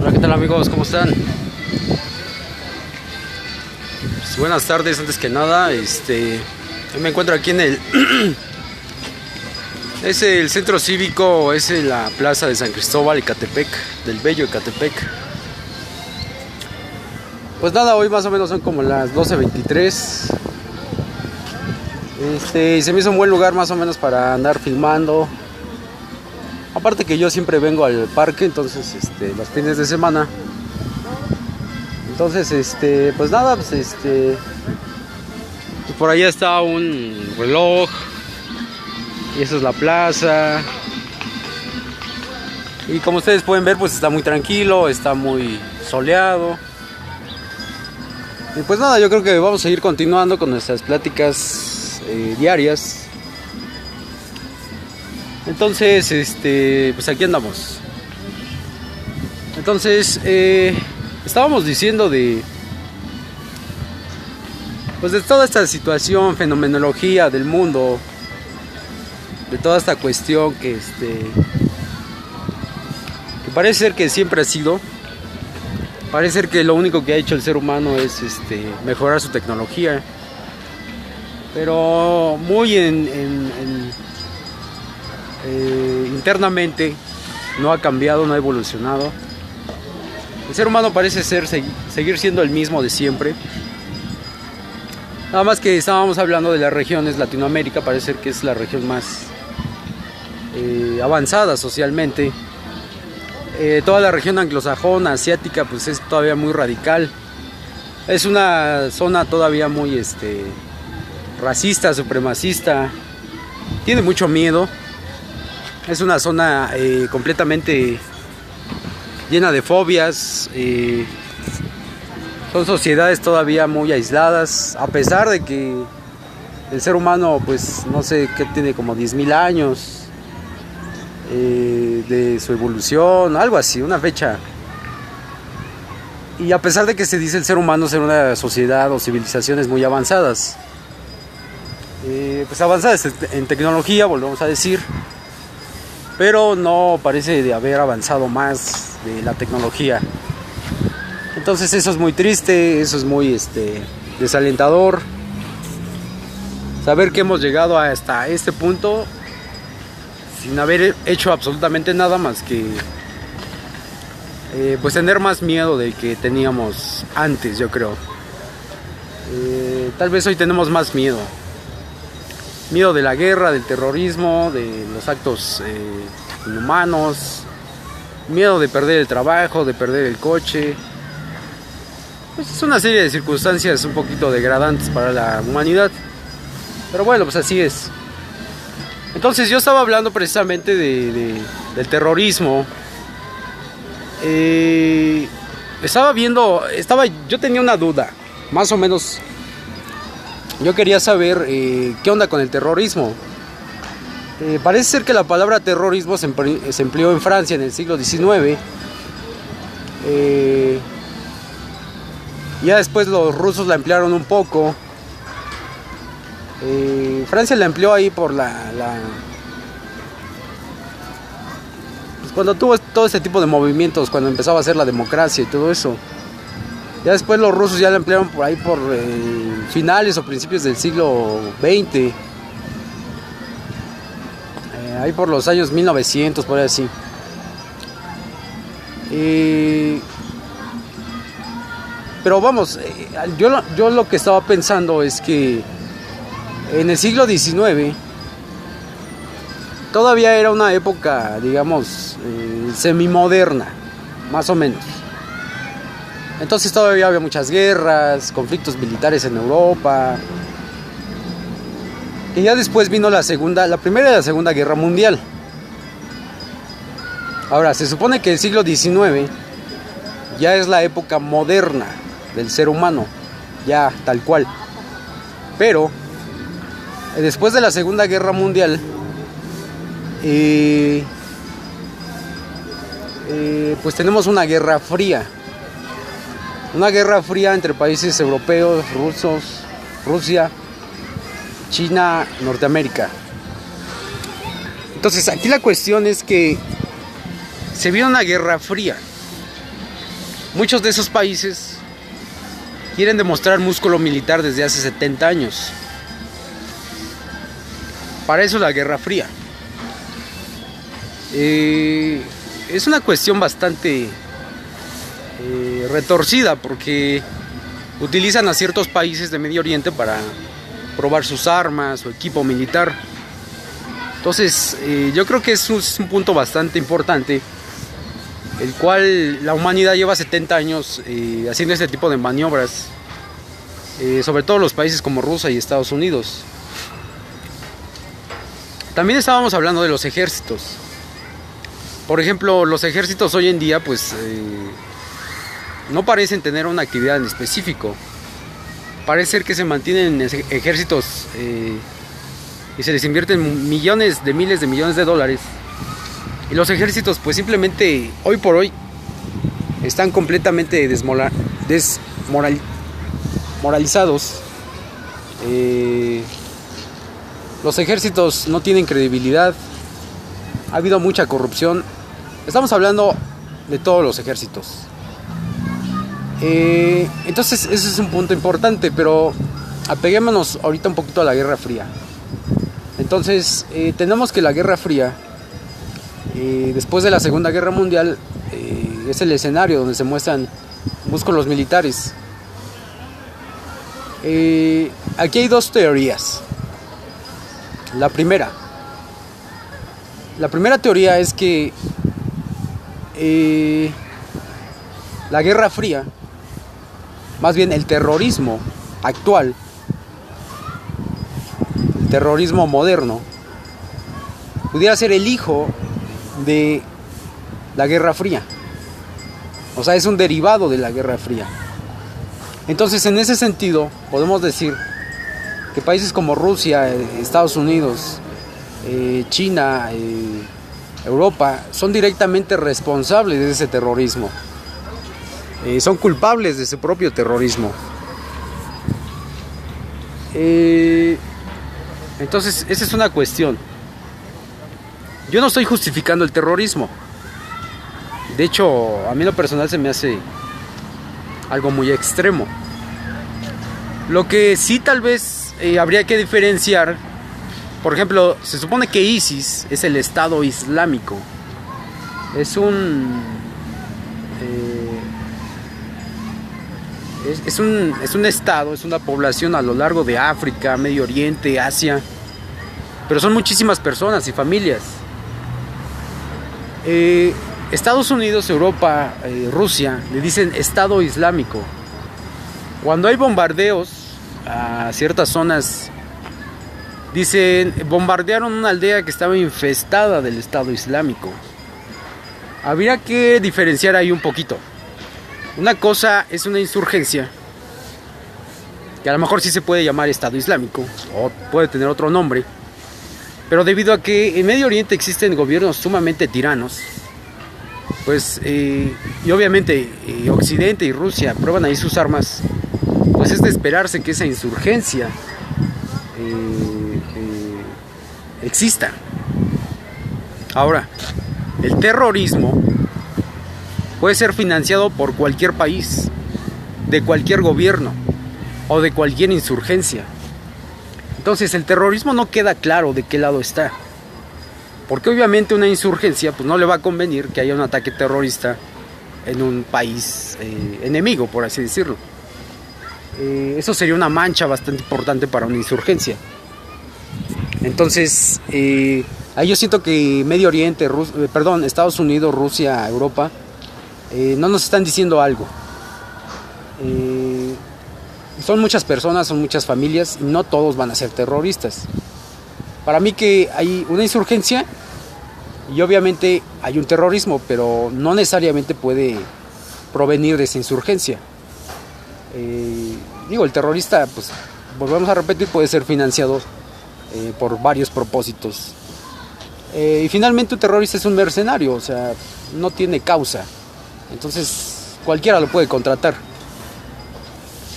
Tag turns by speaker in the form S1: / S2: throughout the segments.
S1: Hola, ¿qué tal amigos? ¿Cómo están? Pues, buenas tardes, antes que nada, yo me encuentro aquí en el es el centro cívico, es la plaza de San Cristóbal, Ecatepec, del bello Ecatepec. Pues nada, hoy más o menos son como las 12:23. Se me hizo un buen lugar más o menos para andar filmando. Aparte que yo siempre vengo al parque, entonces los fines de semana. Entonces, pues nada, pues por allá está un reloj. Y esa es la plaza. Y como ustedes pueden ver, pues está muy tranquilo, está muy soleado. Y pues nada, yo creo que vamos a seguir continuando con nuestras pláticas diarias. Entonces, pues aquí andamos. Entonces, estábamos diciendo pues de toda esta situación, fenomenología del mundo, de toda esta cuestión que parece ser que siempre ha sido. Parece ser que lo único que ha hecho el ser humano es mejorar su tecnología, pero muy internamente no ha cambiado, no ha evolucionado. El ser humano parece seguir siendo el mismo de siempre. Nada más que estábamos hablando de las regiones. Latinoamérica parece ser que es la región más avanzada socialmente. Toda la región anglosajona, asiática, pues es todavía muy radical. Es una zona todavía muy racista, supremacista. Tiene mucho miedo. Es una zona completamente llena de fobias. Son sociedades todavía muy aisladas, a pesar de que el ser humano, pues no sé qué, tiene como 10.000 años de su evolución, algo así, una fecha. Y a pesar de que se dice el ser humano ser una sociedad o civilizaciones muy avanzadas, pues avanzadas en tecnología, volvemos a decir, pero no parece de haber avanzado más de la tecnología. Entonces eso es muy triste, eso es muy desalentador. Saber que hemos llegado hasta este punto sin haber hecho absolutamente nada más que pues tener más miedo del que teníamos antes, yo creo. Tal vez hoy tenemos más miedo. Miedo de la guerra, del terrorismo, de los actos inhumanos. Miedo de perder el trabajo, de perder el coche. Pues es una serie de circunstancias un poquito degradantes para la humanidad. Pero bueno, pues así es. Entonces yo estaba hablando precisamente del terrorismo. Yo tenía una duda, más o menos. Yo quería saber qué onda con el terrorismo. Parece ser que la palabra terrorismo se empleó en Francia en el siglo XIX. Ya después los rusos la emplearon un poco. Francia la empleó ahí por pues cuando tuvo todo este tipo de movimientos, cuando empezaba a hacer la democracia y todo eso. Ya después los rusos ya la emplearon por ahí por finales o principios del siglo XX. Ahí por los años 1900, por ahí así. Pero vamos, yo lo que estaba pensando es que en el siglo XIX todavía era una época, digamos, semimoderna, más o menos. Entonces todavía había muchas guerras, conflictos militares en Europa. Y ya después vino la primera y la segunda guerra mundial. Ahora, se supone que el siglo XIX ya es la época moderna del ser humano, ya tal cual. Pero después de la Segunda Guerra Mundial, pues tenemos una guerra fría. Una guerra fría entre países europeos, Rusia, China, Norteamérica. Entonces aquí la cuestión es que se vio una guerra fría. muchos de esos países quieren demostrar músculo militar desde hace 70 años. Para eso la Guerra Fría. Es una cuestión bastante retorcida, porque utilizan a ciertos países de Medio Oriente para probar sus armas o equipo militar. Entonces yo creo que es un punto bastante importante, el cual la humanidad lleva 70 años haciendo este tipo de maniobras, sobre todo los países como Rusia y Estados Unidos. También estábamos hablando de los ejércitos. Por ejemplo, los ejércitos hoy en día pues no parecen tener una actividad en específico. Parece ser que se mantienen ejércitos y se les invierten miles de millones de dólares. Y los ejércitos pues simplemente hoy por hoy están completamente desmoralizados. Los ejércitos no tienen credibilidad. Ha habido mucha corrupción. Estamos hablando de todos los ejércitos. Entonces ese es un punto importante, pero apeguémonos ahorita un poquito a la Guerra Fría. Entonces tenemos que la Guerra Fría, después de la Segunda Guerra Mundial, es el escenario donde se muestran músculos militares. Aquí hay dos teorías. La primera teoría es que la Guerra Fría, más bien el terrorismo actual, el terrorismo moderno, pudiera ser el hijo de la Guerra Fría. O sea, es un derivado de la Guerra Fría. Entonces, en ese sentido, podemos decir que países como Rusia, Estados Unidos, China, Europa, son directamente responsables de ese terrorismo. Son culpables de su propio terrorismo. Entonces, esa es una cuestión. Yo no estoy justificando el terrorismo. De hecho, a mí en lo personal se me hace algo muy extremo. Lo que sí tal vez habría que diferenciar, por ejemplo, se supone que ISIS es el Estado Islámico. Es un estado, es una población a lo largo de África, Medio Oriente, Asia. Pero son muchísimas personas y familias. Estados Unidos, Europa, Rusia le dicen Estado Islámico. Cuando hay bombardeos a ciertas zonas, dicen bombardearon una aldea que estaba infestada del Estado Islámico. Habría que diferenciar ahí un poquito. Una cosa es una insurgencia, que a lo mejor sí se puede llamar Estado Islámico, o puede tener otro nombre, pero debido a que en Medio Oriente existen gobiernos sumamente tiranos, pues y obviamente Occidente y Rusia prueban ahí sus armas, pues es de esperarse que esa insurgencia exista. Ahora, el terrorismo puede ser financiado por cualquier país, de cualquier gobierno o de cualquier insurgencia. Entonces el terrorismo no queda claro de qué lado está, porque obviamente una insurgencia pues no le va a convenir que haya un ataque terrorista en un país enemigo, por así decirlo. Eso sería una mancha bastante importante para una insurgencia. Entonces ahí yo siento que Medio Oriente, Estados Unidos, Rusia, Europa no nos están diciendo algo. Son muchas personas, son muchas familias, y no todos van a ser terroristas. Para mí que hay una insurgencia y obviamente hay un terrorismo, pero no necesariamente puede provenir de esa insurgencia. El terrorista, pues volvemos a repetir, puede ser financiado por varios propósitos. Y finalmente un terrorista es un mercenario, o sea, no tiene causa. Entonces cualquiera lo puede contratar.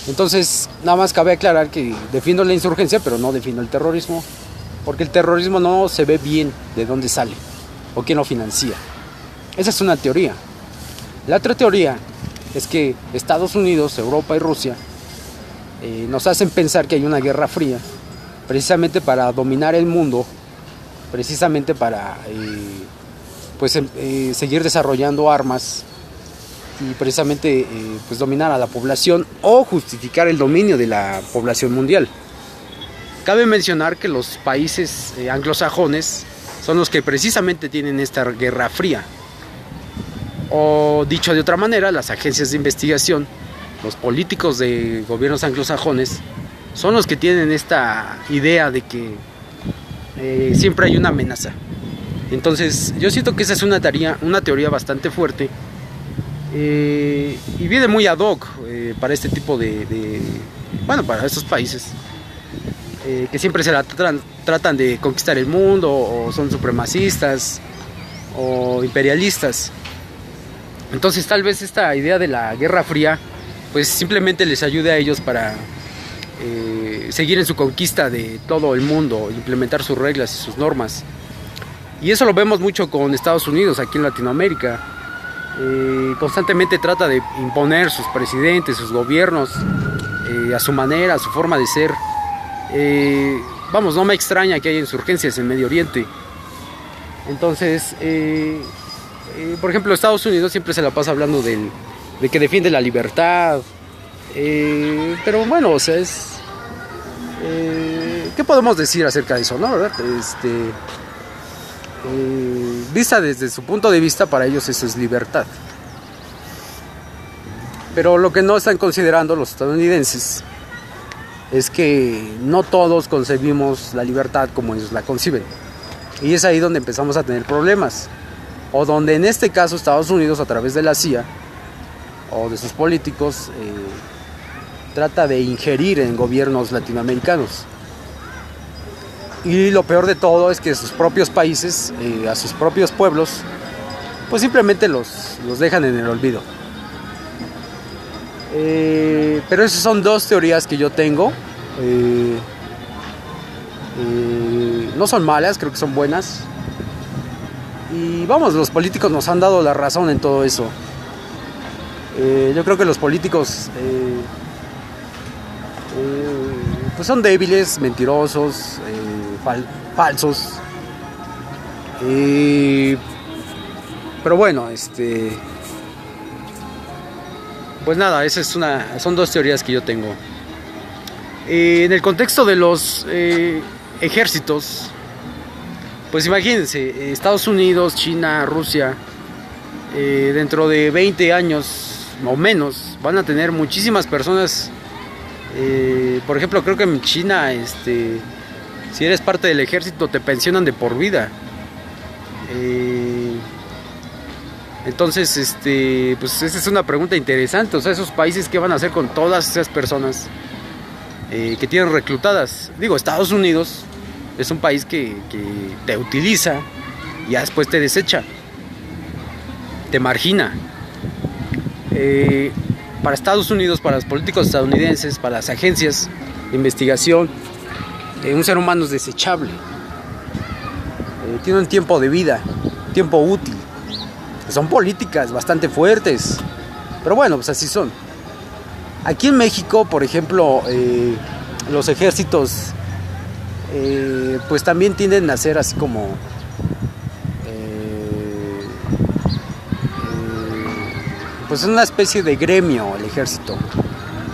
S1: Entonces nada más cabe aclarar que defiendo la insurgencia, pero no defiendo el terrorismo, porque el terrorismo no se ve bien de dónde sale o quién lo financia. Esa es una teoría. La otra teoría es que Estados Unidos, Europa y Rusia nos hacen pensar que hay una guerra fría, precisamente para dominar el mundo, precisamente para seguir desarrollando armas y precisamente pues dominar a la población o justificar el dominio de la población mundial. Cabe mencionar que los países anglosajones son los que precisamente tienen esta guerra fría. O dicho de otra manera, las agencias de investigación, los políticos de gobiernos anglosajones, son los que tienen esta idea de que siempre hay una amenaza. Entonces yo siento que esa es una teoría bastante fuerte y viene muy ad hoc para este tipo para estos países que siempre se tratan de conquistar el mundo, o son supremacistas o imperialistas. Entonces tal vez esta idea de la Guerra Fría pues simplemente les ayude a ellos para seguir en su conquista de todo el mundo, implementar sus reglas y sus normas. Y eso lo vemos mucho con Estados Unidos aquí en Latinoamérica. Constantemente trata de imponer sus presidentes, sus gobiernos a su manera, a su forma de ser. No me extraña que haya insurgencias en Medio Oriente. Entonces, por ejemplo, Estados Unidos siempre se la pasa hablando de que defiende la libertad. Pero bueno, o sea, ¿qué podemos decir acerca de eso, no? ¿Verdad? Vista desde su punto de vista, para ellos eso es libertad. Pero lo que no están considerando los estadounidenses es que no todos concebimos la libertad como ellos la conciben. Y es ahí donde empezamos a tener problemas. O donde en este caso Estados Unidos, a través de la CIA o de sus políticos, trata de ingerir en gobiernos latinoamericanos. Y lo peor de todo es que sus propios países, a sus propios pueblos, pues simplemente los dejan en el olvido. Pero esas son dos teorías que yo tengo. No son malas, creo que son buenas. Y los políticos nos han dado la razón en todo eso. Yo creo que los políticos pues son débiles, mentirosos, falsos. Pero bueno, pues nada, son dos teorías que yo tengo. En el contexto de los ejércitos, pues imagínense, Estados Unidos, China, Rusia, dentro de 20 años o menos, van a tener muchísimas personas. Por ejemplo, creo que en China, si eres parte del ejército, te pensionan de por vida. Entonces, pues esa es una pregunta interesante. O sea, esos países, ¿qué van a hacer con todas esas personas que tienen reclutadas? Digo, Estados Unidos es un país que te utiliza y ya después te desecha, te margina. Para Estados Unidos, para los políticos estadounidenses, para las agencias de investigación, un ser humano es desechable. Tiene un tiempo de vida, tiempo útil. Son políticas bastante fuertes, pero bueno, pues así son. Aquí en México, por ejemplo, los ejércitos pues también tienden a ser así como pues una especie de gremio, el ejército.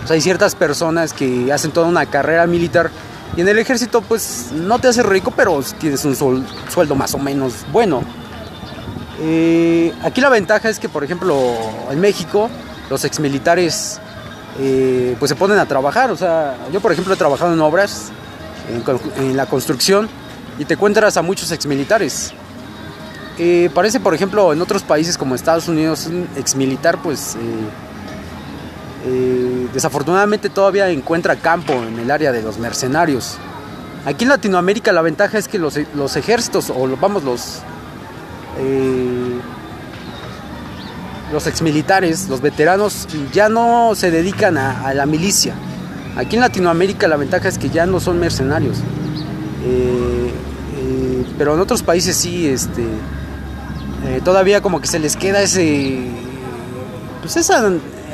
S1: O sea, hay ciertas personas que hacen toda una carrera militar y en el ejército pues no te haces rico, pero tienes un sueldo más o menos bueno. Aquí la ventaja es que, por ejemplo, en México los exmilitares pues se ponen a trabajar. O sea, yo por ejemplo he trabajado en obras, en la construcción, y te encuentras a muchos exmilitares. Parece, por ejemplo, en otros países como Estados Unidos, un exmilitar pues desafortunadamente todavía encuentra campo en el área de los mercenarios. Aquí en Latinoamérica la ventaja es que los ejércitos, o los exmilitares, los veteranos, ya no se dedican a la milicia. Aquí en Latinoamérica la ventaja es que ya no son mercenarios. Pero en otros países sí, todavía como que se les queda esa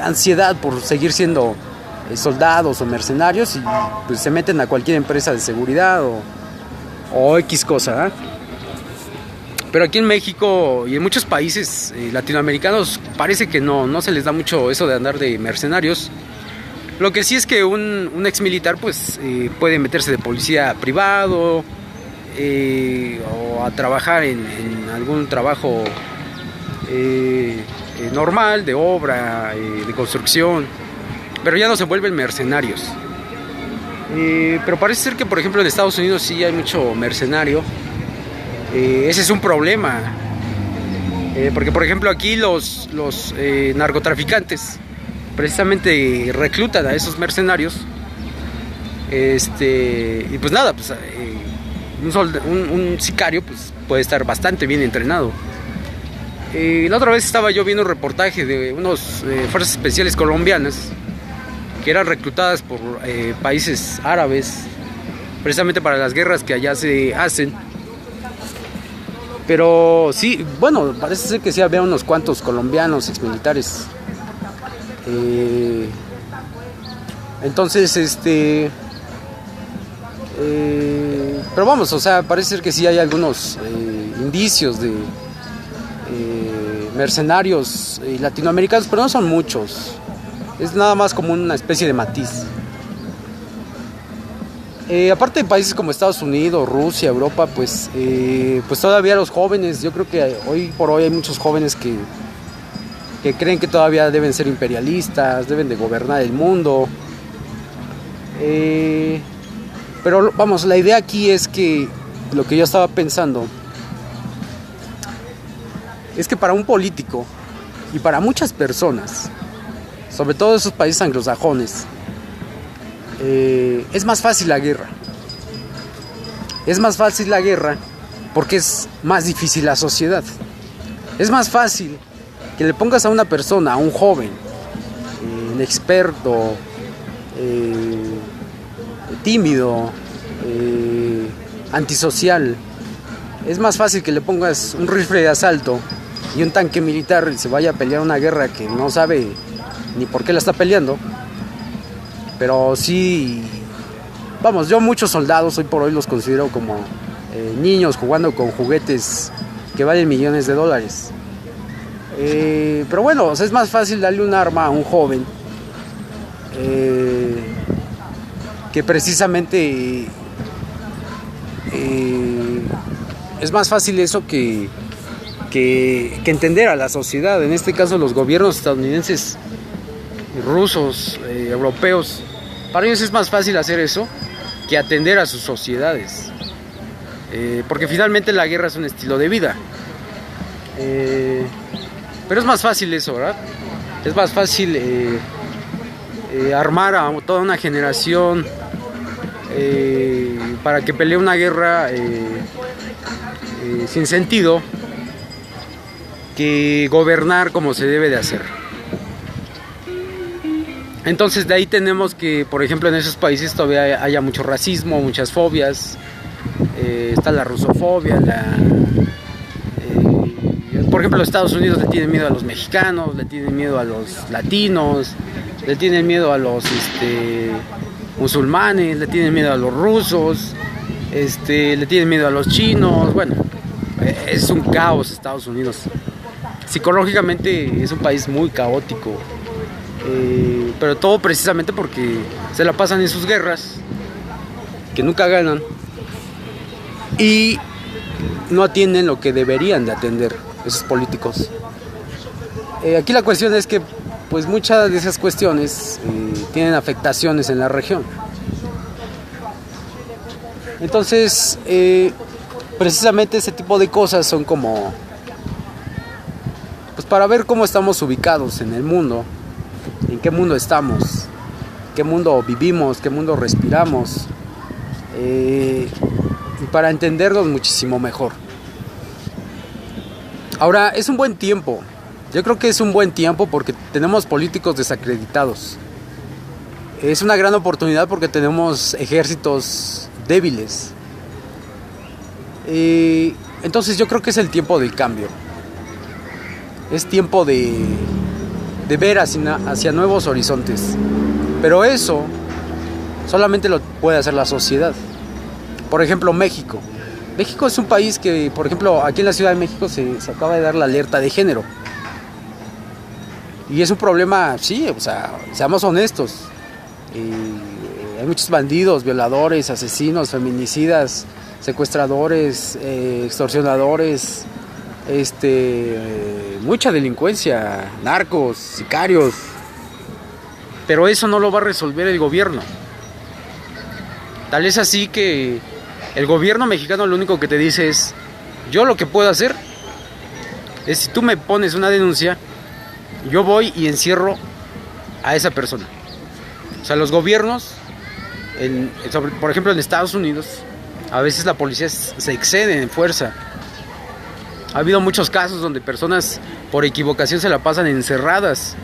S1: ansiedad por seguir siendo soldados o mercenarios y pues se meten a cualquier empresa de seguridad o X cosa, ¿eh? Pero aquí en México y en muchos países latinoamericanos parece que no se les da mucho eso de andar de mercenarios. Lo que sí es que un ex militar pues puede meterse de policía privado o a trabajar en algún trabajo normal, de obra, de construcción, pero ya no se vuelven mercenarios. Pero parece ser que por ejemplo en Estados Unidos sí hay mucho mercenario. Ese es un problema, porque por ejemplo aquí los narcotraficantes precisamente reclutan a esos mercenarios, y pues nada, pues, un sicario pues, puede estar bastante bien entrenado. La otra vez estaba yo viendo un reportaje de unos fuerzas especiales colombianas que eran reclutadas por países árabes precisamente para las guerras que allá se hacen. Pero sí, bueno, parece ser que sí había unos cuantos colombianos exmilitares. Entonces, pero vamos, o sea, parece ser que sí hay algunos indicios de mercenarios latinoamericanos, pero no son muchos. Es nada más como una especie de matiz. Aparte de países como Estados Unidos, Rusia, Europa, pues todavía los jóvenes, yo creo que hoy por hoy hay muchos jóvenes que creen que todavía deben ser imperialistas, deben de gobernar el mundo. Pero vamos, la idea aquí es que lo que yo estaba pensando es que para un político y para muchas personas, sobre todo esos países anglosajones, es más fácil la guerra. Es más fácil la guerra porque es más difícil la sociedad. Es más fácil que le pongas a una persona, a un joven, inexperto, tímido, antisocial. Es más fácil que le pongas un rifle de asalto y un tanque militar y se vaya a pelear una guerra que no sabe ni por qué la está peleando. Pero sí, vamos, yo muchos soldados hoy por hoy los considero como niños jugando con juguetes que valen millones de dólares. Pero bueno, o sea, es más fácil darle un arma a un joven que precisamente es más fácil eso que entender a la sociedad. En este caso los gobiernos estadounidenses, rusos, europeos, para ellos es más fácil hacer eso que atender a sus sociedades, porque finalmente la guerra es un estilo de vida, pero es más fácil eso, ¿verdad? Es más fácil armar a toda una generación para que pelee una guerra sin sentido que gobernar como se debe de hacer. Entonces de ahí tenemos que, por ejemplo, en esos países todavía haya mucho racismo, muchas fobias. Está la rusofobia, por ejemplo, los Estados Unidos le tienen miedo a los mexicanos, le tienen miedo a los latinos, le tienen miedo a los musulmanes, le tienen miedo a los rusos, le tienen miedo a los chinos. Bueno, es un caos Estados Unidos. Psicológicamente es un país muy caótico. Pero todo precisamente porque se la pasan en sus guerras, que nunca ganan, y no atienden lo que deberían de atender esos políticos. Aquí la cuestión es que pues muchas de esas cuestiones tienen afectaciones en la región. Entonces precisamente ese tipo de cosas son como pues para ver cómo estamos ubicados en el mundo, en qué mundo estamos, qué mundo vivimos, qué mundo respiramos, y para entenderlos muchísimo mejor. Ahora, es un buen tiempo, yo creo que es un buen tiempo porque tenemos políticos desacreditados. Es una gran oportunidad porque tenemos ejércitos débiles. Entonces yo creo que es el tiempo del cambio. Es tiempo de de ver hacia nuevos horizontes. Pero eso solamente lo puede hacer la sociedad. Por ejemplo, México. México es un país que, por ejemplo, aquí en la Ciudad de México se acaba de dar la alerta de género. Y es un problema, sí, o sea, seamos honestos. Hay muchos bandidos, violadores, asesinos, feminicidas, secuestradores, extorsionadores, mucha delincuencia, narcos, sicarios. Pero eso no lo va a resolver el gobierno. Tal es así que el gobierno mexicano lo único que te dice es: yo lo que puedo hacer es, si tú me pones una denuncia, yo voy y encierro a esa persona. O sea, los gobiernos, por ejemplo en Estados Unidos, a veces la policía se excede en fuerza. Ha habido muchos casos donde personas por equivocación se la pasan encerradas,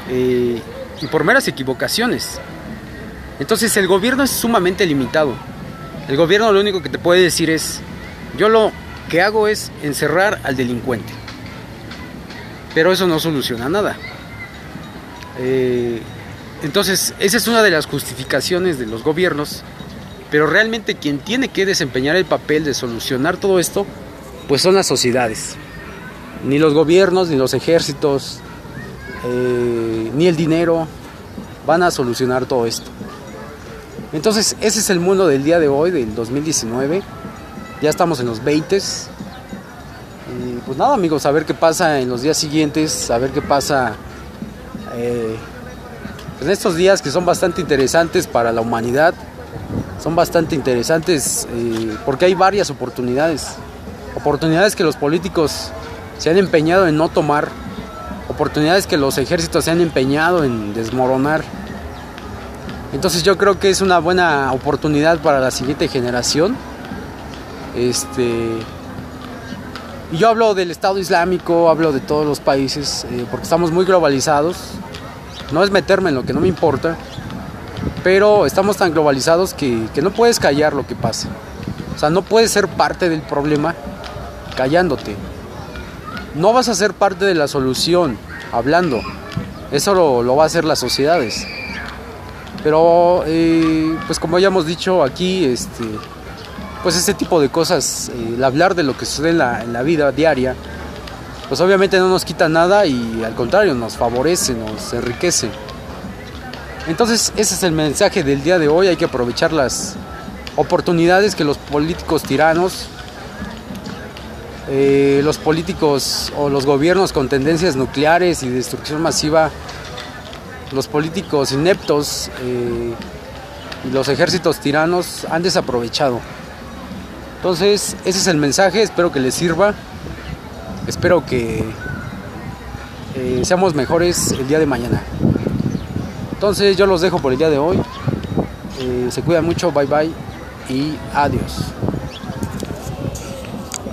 S1: y por meras equivocaciones. Entonces el gobierno es sumamente limitado. El gobierno lo único que te puede decir es: yo lo que hago es encerrar al delincuente. Pero eso no soluciona nada. Entonces esa es una de las justificaciones de los gobiernos. Pero realmente quien tiene que desempeñar el papel de solucionar todo esto, pues son las sociedades. Ni los gobiernos, ni los ejércitos, ni el dinero van a solucionar todo esto. Entonces ese es el mundo del día de hoy, del 2019. Ya estamos en los 20s. Y pues nada, amigos, a ver qué pasa en los días siguientes, a ver qué pasa en estos días que son bastante interesantes para la humanidad. Son bastante interesantes porque hay varias oportunidades que los políticos se han empeñado en no tomar, oportunidades que los ejércitos se han empeñado en desmoronar. Entonces yo creo que es una buena oportunidad para la siguiente generación. Y yo hablo del Estado Islámico, hablo de todos los países, porque estamos muy globalizados. No es meterme en lo que no me importa, pero estamos tan globalizados que no puedes callar lo que pasa. O sea, no puedes ser parte del problema callándote. No vas a ser parte de la solución hablando. Eso lo va a hacer las sociedades. Pero, pues como ya hemos dicho aquí, pues este tipo de cosas, el hablar de lo que sucede en la vida diaria, pues obviamente no nos quita nada y al contrario, nos favorece, nos enriquece. Entonces ese es el mensaje del día de hoy. Hay que aprovechar las oportunidades que los políticos tiranos, los políticos o los gobiernos con tendencias nucleares y destrucción masiva, los políticos ineptos y los ejércitos tiranos han desaprovechado. Entonces ese es el mensaje, espero que les sirva, espero que seamos mejores el día de mañana. Entonces yo los dejo por el día de hoy, se cuidan mucho, bye bye y adiós.